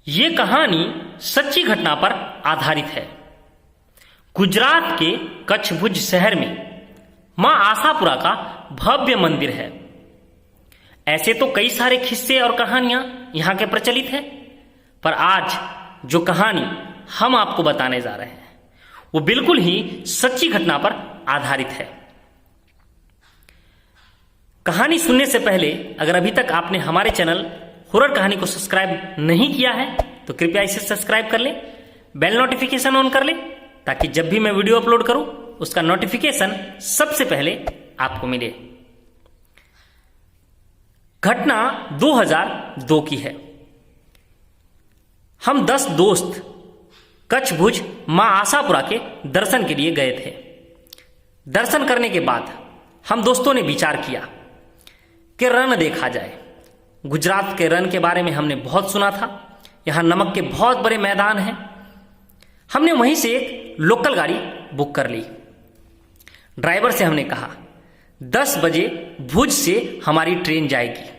ये कहानी सच्ची घटना पर आधारित है। गुजरात के कच्छ भुज शहर में मां आशापुरा का भव्य मंदिर है। ऐसे तो कई सारे किस्से और कहानियां यहां के प्रचलित है, पर आज जो कहानी हम आपको बताने जा रहे हैं वो बिल्कुल ही सच्ची घटना पर आधारित है। कहानी सुनने से पहले अगर अभी तक आपने हमारे चैनल हॉरर कहानी को सब्सक्राइब नहीं किया है तो कृपया इसे सब्सक्राइब कर लें, बेल नोटिफिकेशन ऑन कर लें ताकि जब भी मैं वीडियो अपलोड करूं उसका नोटिफिकेशन सबसे पहले आपको मिले। घटना 2002 की है। हम 10 दोस्त कच्छ भुज मां आशापुरा के दर्शन के लिए गए थे। दर्शन करने के बाद हम दोस्तों ने विचार किया कि रण देखा जाए। गुजरात के रण के बारे में हमने बहुत सुना था। यहां नमक के बहुत बड़े मैदान हैं। हमने वहीं से एक लोकल गाड़ी बुक कर ली। ड्राइवर से हमने कहा 10 बजे भुज से हमारी ट्रेन जाएगी,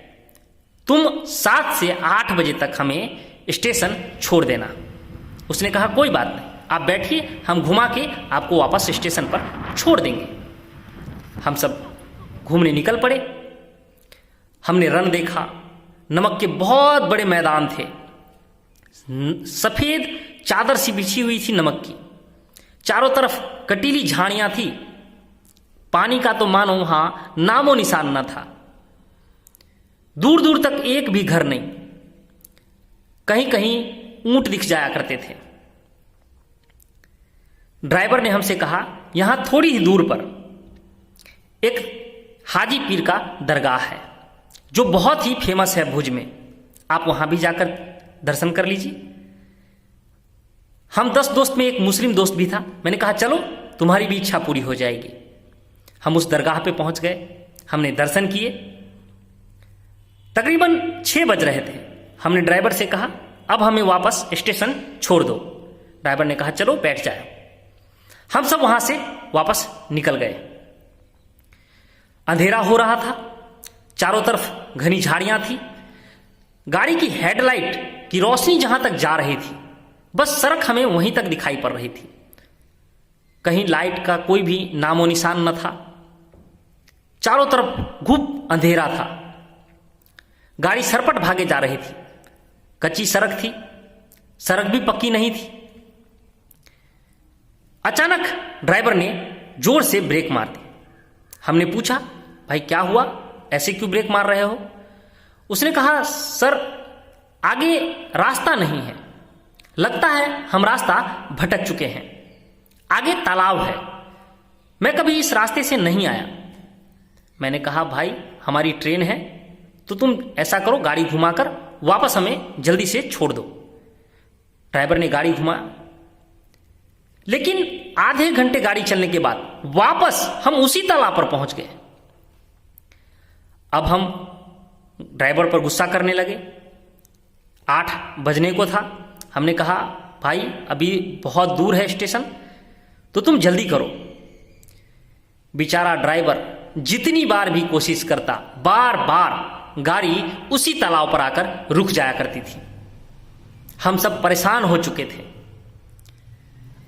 तुम 7 से 8 बजे तक हमें स्टेशन छोड़ देना। उसने कहा कोई बात नहीं, आप बैठिए, हम घुमा के आपको वापस स्टेशन पर छोड़ देंगे। हम सब घूमने निकल पड़े। हमने रण देखा। नमक के बहुत बड़े मैदान थे। सफेद चादर सी बिछी हुई थी नमक की। चारों तरफ कटीली झाड़ियां थी। पानी का तो मानो वहां नामो निशान न था। दूर दूर तक एक भी घर नहीं। कहीं कहीं ऊंट दिख जाया करते थे। ड्राइवर ने हमसे कहा यहां थोड़ी ही दूर पर एक हाजी पीर का दरगाह है जो बहुत ही फेमस है भुज में, आप वहां भी जाकर दर्शन कर लीजिए। हम 10 दोस्त में एक मुस्लिम दोस्त भी था। मैंने कहा चलो तुम्हारी भी इच्छा पूरी हो जाएगी। हम उस दरगाह पे पहुंच गए। हमने दर्शन किए। तकरीबन 6 बज रहे थे। हमने ड्राइवर से कहा अब हमें वापस स्टेशन छोड़ दो। ड्राइवर ने कहा चलो बैठ जाओ। हम सब वहां से वापस निकल गए। अंधेरा हो रहा था। चारों तरफ घनी झाड़ियां थी। गाड़ी की हेडलाइट की रोशनी जहां तक जा रही थी, बस सड़क हमें वहीं तक दिखाई पड़ रही थी। कहीं लाइट का कोई भी नामो निशान न था। चारों तरफ घुप अंधेरा था। गाड़ी सरपट भागे जा रही थी। कच्ची सड़क थी। सड़क भी पक्की नहीं थी। अचानक ड्राइवर ने जोर से ब्रेक मार दी। हमने पूछा भाई क्या हुआ, ऐसे क्यों ब्रेक मार रहे हो? उसने कहा सर आगे रास्ता नहीं है, लगता है हम रास्ता भटक चुके हैं। आगे तालाब है, मैं कभी इस रास्ते से नहीं आया। मैंने कहा भाई हमारी ट्रेन है तो तुम ऐसा करो गाड़ी घुमाकर वापस हमें जल्दी से छोड़ दो। ड्राइवर ने गाड़ी घुमा, लेकिन आधे घंटे गाड़ी चलने के बाद वापस हम उसी तालाब पर पहुंच गए। अब हम ड्राइवर पर गुस्सा करने लगे। 8 बजने को था। हमने कहा भाई अभी बहुत दूर है स्टेशन, तो तुम जल्दी करो। बेचारा ड्राइवर जितनी बार भी कोशिश करता, बार बार गाड़ी उसी तालाब पर आकर रुक जाया करती थी। हम सब परेशान हो चुके थे।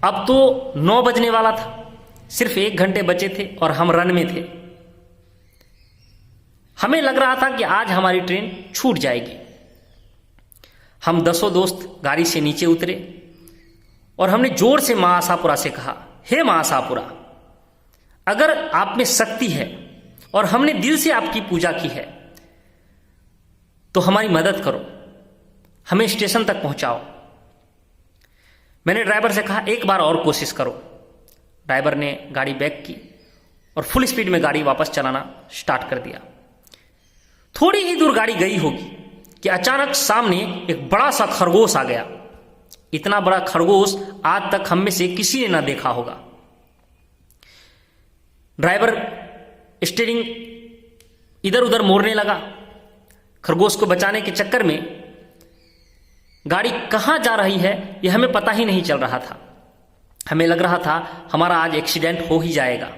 अब तो 9 बजने वाला था। सिर्फ 1 घंटे बचे थे और हम रन में थे। हमें लग रहा था कि आज हमारी ट्रेन छूट जाएगी। हम 10 दोस्त गाड़ी से नीचे उतरे और हमने जोर से मां आशापुरा से कहा हे मां आशापुरा, अगर आप में शक्ति है और हमने दिल से आपकी पूजा की है तो हमारी मदद करो, हमें स्टेशन तक पहुंचाओ। मैंने ड्राइवर से कहा एक बार और कोशिश करो। ड्राइवर ने गाड़ी बैक की और फुल स्पीड में गाड़ी वापस चलाना स्टार्ट कर दिया। थोड़ी ही दूर गाड़ी गई होगी कि अचानक सामने एक बड़ा सा खरगोश आ गया। इतना बड़ा खरगोश आज तक हम में से किसी ने ना देखा होगा। ड्राइवर स्टीयरिंग इधर उधर मोड़ने लगा। खरगोश को बचाने के चक्कर में गाड़ी कहां जा रही है यह हमें पता ही नहीं चल रहा था। हमें लग रहा था हमारा आज एक्सीडेंट हो ही जाएगा।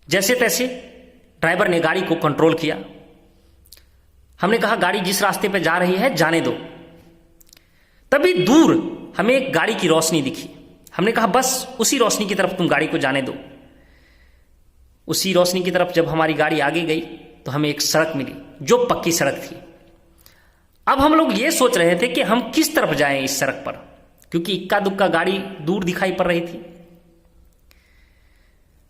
जैसे तैसे ड्राइवर ने गाड़ी को कंट्रोल किया। हमने कहा गाड़ी जिस रास्ते पर जा रही है जाने दो। तभी दूर हमें एक गाड़ी की रोशनी दिखी। हमने कहा बस उसी रोशनी की तरफ तुम गाड़ी को जाने दो। उसी रोशनी की तरफ जब हमारी गाड़ी आगे गई तो हमें एक सड़क मिली जो पक्की सड़क थी। अब हम लोग ये सोच रहे थे कि हम किस तरफ जाएं इस सड़क पर, क्योंकि इक्का दुक्का गाड़ी दूर दिखाई पड़ रही थी।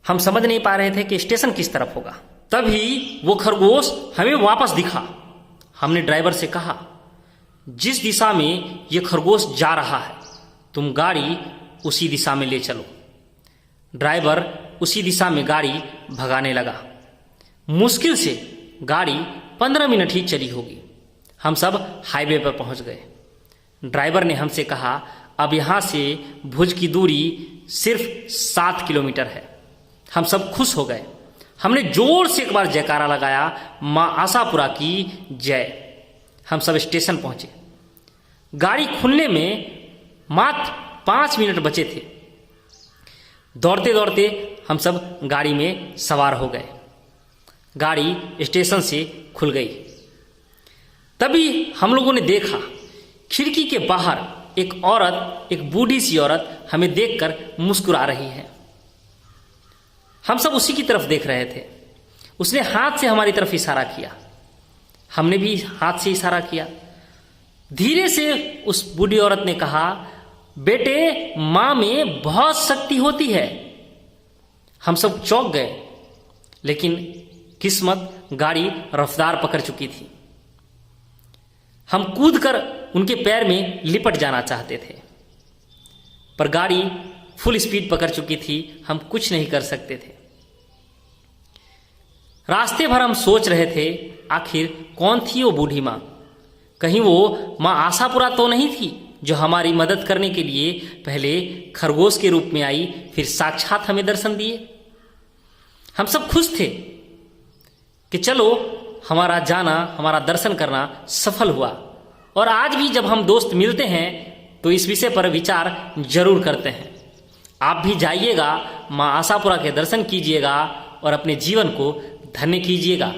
हम समझ नहीं पा रहे थे कि स्टेशन किस तरफ होगा। तभी वो खरगोश हमें वापस दिखा। हमने ड्राइवर से कहा जिस दिशा में ये खरगोश जा रहा है तुम गाड़ी उसी दिशा में ले चलो। ड्राइवर उसी दिशा में गाड़ी भगाने लगा। मुश्किल से गाड़ी 15 मिनट ही चली होगी। हम सब हाईवे पर पहुंच गए। ड्राइवर ने हमसे कहा अब यहां से भुज की दूरी सिर्फ 7 किलोमीटर है। हम सब खुश हो गए। हमने जोर से एक बार जयकारा लगाया, मां आशापुरा की जय। हम सब स्टेशन पहुंचे। गाड़ी खुलने में मात्र 5 मिनट बचे थे। दौड़ते दौड़ते हम सब गाड़ी में सवार हो गए। गाड़ी स्टेशन से खुल गई। तभी हम लोगों ने देखा खिड़की के बाहर एक औरत, एक बूढ़ी सी औरत हमें देखकर मुस्कुरा रही है। हम सब उसी की तरफ देख रहे थे। उसने हाथ से हमारी तरफ इशारा किया। हमने भी हाथ से इशारा किया। धीरे से उस बूढ़ी औरत ने कहा बेटे मां में बहुत शक्ति होती है। हम सब चौंक गए, लेकिन किस्मत गाड़ी रफ्तार पकड़ चुकी थी। हम कूदकर उनके पैर में लिपट जाना चाहते थे, पर गाड़ी फुल स्पीड पकड़ चुकी थी। हम कुछ नहीं कर सकते थे। रास्ते भर हम सोच रहे थे आखिर कौन थी वो बूढ़ी मां। कहीं वो मां आशापुरा तो नहीं थी जो हमारी मदद करने के लिए पहले खरगोश के रूप में आई, फिर साक्षात हमें दर्शन दिए। हम सब खुश थे कि चलो हमारा जाना, हमारा दर्शन करना सफल हुआ। और आज भी जब हम दोस्त मिलते हैं तो इस विषय पर विचार जरूर करते हैं। आप भी जाइएगा, मां आशापुरा के दर्शन कीजिएगा और अपने जीवन को धन्य कीजिएगा।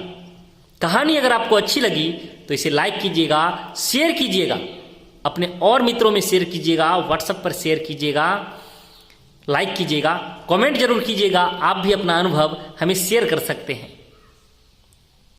कहानी अगर आपको अच्छी लगी तो इसे लाइक कीजिएगा, शेयर कीजिएगा, अपने और मित्रों में शेयर कीजिएगा, व्हाट्सएप पर शेयर कीजिएगा, लाइक कीजिएगा, कमेंट जरूर कीजिएगा। आप भी अपना अनुभव हमें शेयर कर सकते हैं।